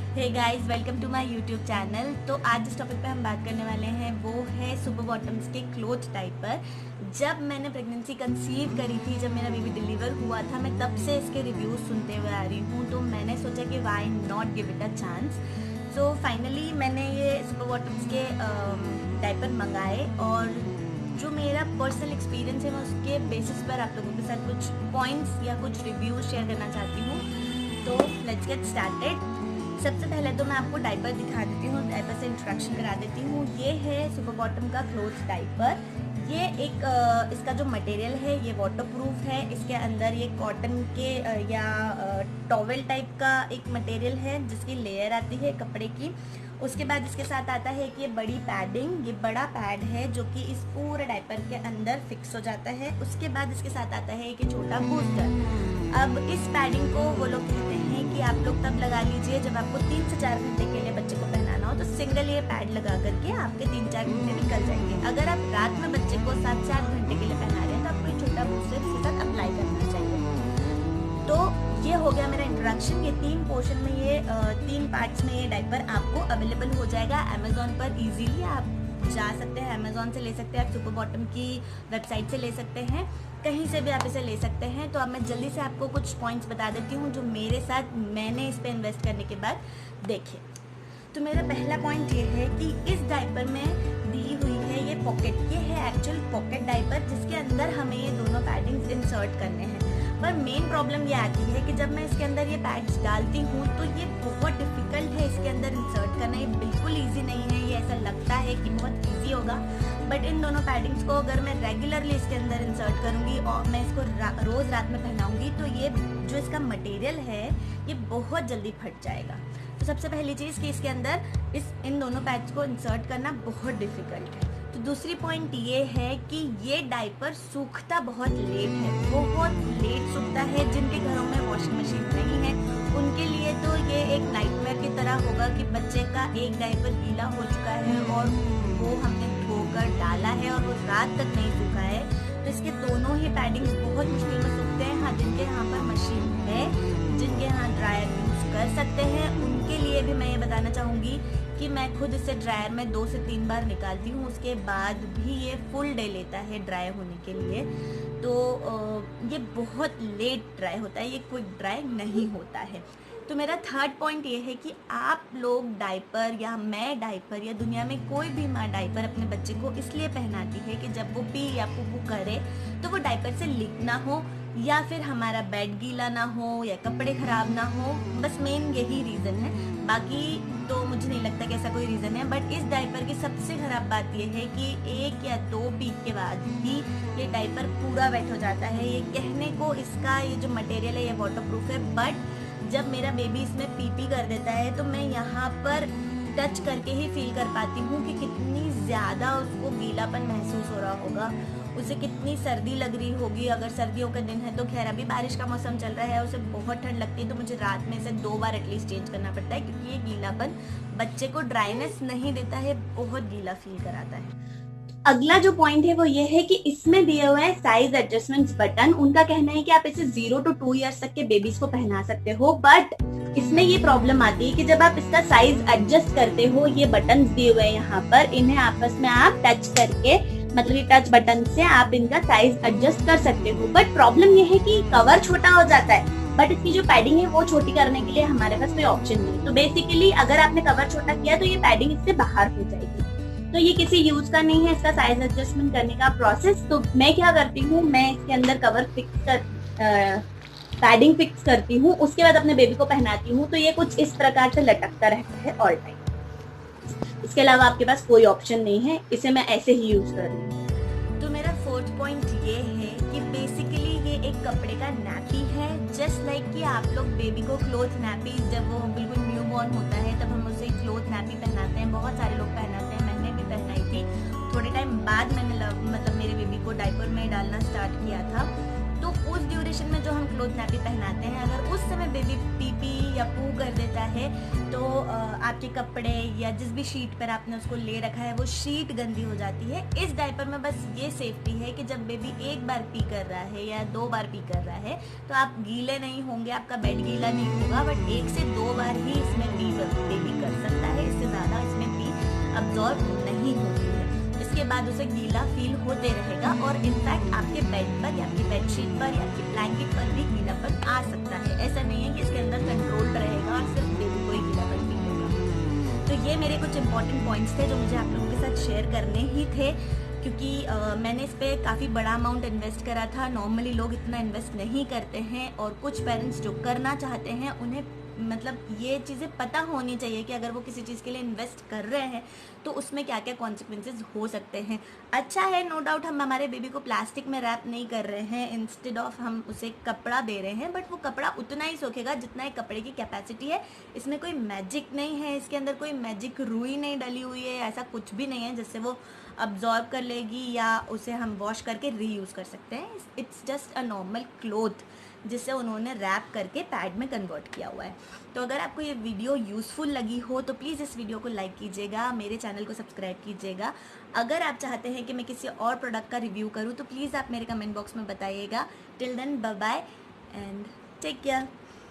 Hey guys, welcome to my YouTube channel. तो आज जिस टॉपिक पे हम बात करने वाले हैं वो है सुपर बॉटम्स के क्लोथ डाइपर। जब मैंने प्रेगनेंसी कंसीव करी थी, जब मेरा बेबी डिलीवर हुआ था, मैं तब से इसके रिव्यूज सुनते हुए आ रही हूँ। तो मैंने सोचा कि why not give it a chance. So finally मैंने ये सुपर बॉटम्स के डाइपर मंगाए और जो मेरा पर्सनल एक्सपीरियंस है मैं उसके बेसिस पर आप लोगों के साथ कुछ पॉइंट्स या कुछ रिव्यूज शेयर करना चाहती हूँ। तो लेट्स गेट स्टार्टेड। सबसे पहले तो मैं आपको डाइपर दिखा देती हूँ, डाइपर से इंट्रोडक्शन करा देती हूँ। ये है सुपर बॉटम का क्लोथ डाइपर। ये एक इसका जो मटेरियल है ये वाटरप्रूफ है। इसके अंदर ये कॉटन के या टॉवेल टाइप का एक मटेरियल है जिसकी लेयर आती है कपड़े की। उसके बाद इसके साथ आता है कि ये बड़ी पैडिंग, ये बड़ा पैड है जो कि इस पूरे डाइपर के अंदर फिक्स हो जाता है। उसके बाद इसके साथ आता है एक छोटा बूस्टर। अब इस पैडिंग को वो लोग कहते हैं कि आप लोग तब लगा लीजिए जब आपको 3 से 4 घंटे के लिए बच्चे को पहनाना हो, तो सिंगल ये पैड लगा करके आपके 3-4 घंटे निकल जाएंगे। अगर आप रात में बच्चे को 7-8 घंटे के लिए पहना रहे हैं तो आपको एक छोटा बूस्टर इसके साथ अप्लाई करना चाहिए। तो ये हो गया मेरा इंट्रोडक्शन। ये 3 पोर्शन में, ये 3 पार्ट्स में ये डाइपर आपको अवेलेबल हो जाएगा अमेजोन पर। इजीली आप जा सकते हैं, अमेजोन से ले सकते हैं, आप सुपर बॉटम की वेबसाइट से ले सकते हैं, कहीं से भी आप इसे ले सकते हैं। तो अब मैं जल्दी से आपको कुछ पॉइंट्स बता देती हूँ जो मेरे साथ मैंने इस पे इन्वेस्ट करने के बाद देखे। तो मेरा पहला पॉइंट ये है कि इस डाइपर में दी हुई है ये पॉकेट। ये है एक्चुअल पॉकेट डाइपर जिसके अंदर हमें ये दोनों पैडिंग्स इंसर्ट करने हैं। पर मेन प्रॉब्लम ये आती है कि जब मैं इसके अंदर ये पैड्स डालती हूँ तो ये बहुत डिफिकल्ट है इसके अंदर इंसर्ट करना। ये बिल्कुल ईजी नहीं है। ये ऐसा लगता है कि बहुत ईजी होगा, बट इन दोनों पैडिंग्स को अगर मैं रेगुलरली इसके अंदर इंसर्ट करूँगी और मैं इसको रोज़ रात में पहनाऊँगी तो ये जो इसका मटेरियल है ये बहुत जल्दी फट जाएगा। तो सबसे पहली चीज़ कि इसके अंदर इन दोनों पैड्स को इंसर्ट करना बहुत डिफिकल्ट है। तो दूसरी पॉइंट ये है कि ये डाइपर सूखता बहुत लेट है, बहुत लेट सूखता है। जिनके घरों में वॉशिंग मशीन नहीं है उनके लिए तो ये एक नाइटमेयर की तरह होगा कि बच्चे का एक डाइपर गीला हो चुका है और वो हमने धोकर डाला है और वो रात तक नहीं सूखा है, तो इसके दोनों ही पैडिंग्स बहुत मुश्किल में सूखते हैं। हाँ, जिनके यहाँ पर मशीन है, जिनके यहाँ ड्रायर यूज कर सकते हैं, उनके लिए भी मैं ये बताना चाहूँगी कि मैं खुद इसे ड्रायर में 2 से 3 बार निकालती हूँ, उसके बाद भी ये फुल डे लेता है ड्राई होने के लिए। तो ये बहुत लेट ड्राई होता है, ये क्विक ड्राई नहीं होता है। तो मेरा थर्ड पॉइंट ये है कि आप लोग डाइपर या मैं डाइपर या दुनिया में कोई भी माँ डाइपर अपने बच्चे को इसलिए पहनाती है कि जब वो पी या पुपू करे तो वो डाइपर से लीक ना हो या फिर हमारा बेड गीला ना हो या कपड़े खराब ना हो। बस मेन यही रीज़न है, बाकी तो मुझे नहीं लगता कि ऐसा कोई रीज़न है। बट इस डाइपर की सबसे ख़राब बात यह है कि 1 या 2 पीक के बाद ही ये डाइपर पूरा वेट हो जाता है। ये कहने को इसका ये जो मटेरियल है ये वाटरप्रूफ है, बट जब मेरा बेबी इसमें पी कर देता है तो मैं यहाँ पर टच करके ही फील कर पाती हूँ कि कितनी ज़्यादा उसको गीलापन महसूस हो रहा होगा, उसे कितनी सर्दी लग रही होगी। अगर सर्दियों का दिन है तो खैर अभी बारिश का मौसम चल रहा है, उसे बहुत ठंड लगती है तो मुझे रात में इसे 2 बार एटलीस्ट चेंज करना पड़ता है क्योंकि ये गीलापन बच्चे को ड्राइनेस नहीं देता है, बहुत गीला फील कराता है। अगला जो पॉइंट है वो ये है कि इसमें दिए हुए हैं साइज एडजस्टमेंट्स बटन। उनका कहना है कि आप इसे 0 to 2 ईयर्स तक के बेबीज को पहना सकते हो, बट इसमें ये प्रॉब्लम आती है कि जब आप इसका साइज एडजस्ट करते हो, ये बटन दिए हुए हैं यहाँ पर, इन्हें आपस में आप टच करके, मतलब ये टच बटन से आप इनका साइज एडजस्ट कर सकते हो। बट प्रॉब्लम ये है कि कवर छोटा हो जाता है, बट इसकी जो पैडिंग है वो छोटी करने के लिए हमारे पास कोई ऑप्शन नहीं। तो बेसिकली अगर आपने कवर छोटा किया तो ये पैडिंग इससे बाहर हो जाएगी। तो ये किसी यूज का नहीं है इसका साइज एडजस्टमेंट करने का प्रोसेस। तो मैं क्या करती हूँ, मैं इसके अंदर कवर फिक्स कर पैडिंग फिक्स करती हूँ, उसके बाद अपने बेबी को पहनाती हूँ। तो ये कुछ इस प्रकार से लटकता रहता है ऑल टाइम। इसके अलावा आपके पास कोई ऑप्शन नहीं है, इसे मैं ऐसे ही यूज कर रही हूँ। तो मेरा फोर्थ पॉइंट ये है कि बेसिकली ये एक कपड़े का नैपी है, जस्ट लाइक कि आप लोग बेबी को क्लोथ नैपी, जब वो बिल्कुल न्यू बॉर्न होता है तब हम उसे क्लोथ नैपी पहनाते हैं, बहुत सारे लोग पहनाते हैं, मैंने भी पहनाई थी। थोड़े टाइम बाद मैंने मतलब मेरे बेबी को डाइपर में डालना स्टार्ट किया था। तो उस ड्यूरेशन में जो हम क्लोथ नैपी पहनाते हैं, अगर उस समय बेबी पी या पू कर देता है तो आपके कपड़े या जिस भी शीट पर आपने उसको ले रखा है वो शीट गंदी हो जाती है। इस डाइपर में बस ये सेफ्टी है कि जब बेबी 1 बार पी कर रहा है या 2 बार पी कर रहा है तो आप गीले नहीं होंगे, आपका बेड गीला नहीं होगा, बट 1 से 2 बार ही इसमें पी जरूर अब्जॉर्ब नहीं होती है। इसके बाद उसे गीला फील होते रहेगा और इनफैक्ट आपके बेड पर या आपकी बेडशीट पर या आपकी ब्लैंकेट पर भी गीलापन आ सकता है। ऐसा नहीं है कि इसके अंदर कंट्रोल्ड रहेगा और सिर्फ बेबी को ही गीलापन फील होगा। तो ये मेरे कुछ इंपॉर्टेंट पॉइंट्स थे जो मुझे आप लोगों के साथ शेयर करने ही थे, क्योंकि मैंने इस पर काफ़ी बड़ा अमाउंट इन्वेस्ट करा था। नॉर्मली लोग इतना इन्वेस्ट नहीं करते हैं और कुछ पेरेंट्स जो करना चाहते हैं उन्हें मतलब ये चीज़ें पता होनी चाहिए कि अगर वो किसी चीज़ के लिए इन्वेस्ट कर रहे हैं तो उसमें क्या क्या कॉन्सिक्वेंसेज हो सकते हैं। अच्छा है, नो डाउट हम हमारे बेबी को प्लास्टिक में रैप नहीं कर रहे हैं, इंस्टेड ऑफ हम उसे कपड़ा दे रहे हैं, बट वो कपड़ा उतना ही सोखेगा जितना एक कपड़े की कैपेसिटी है। इसमें कोई मैजिक नहीं है, इसके अंदर कोई मैजिक रुई नहीं डली हुई है, ऐसा कुछ भी नहीं है जिससे वो अब्जॉर्ब कर लेगी या उसे हम वॉश करके रीयूज़ कर सकते हैं। It's just a normal cloth जिसे उन्होंने रैप करके पैड में कन्वर्ट किया हुआ है। तो अगर आपको ये वीडियो यूज़फुल लगी हो तो प्लीज़ इस वीडियो को लाइक कीजिएगा, मेरे चैनल को सब्सक्राइब कीजिएगा। अगर आप चाहते हैं कि मैं किसी और प्रोडक्ट का रिव्यू करूँ तो प्लीज़ आप मेरे कमेंट बॉक्स में बताइएगा। Till then bye bye and take care.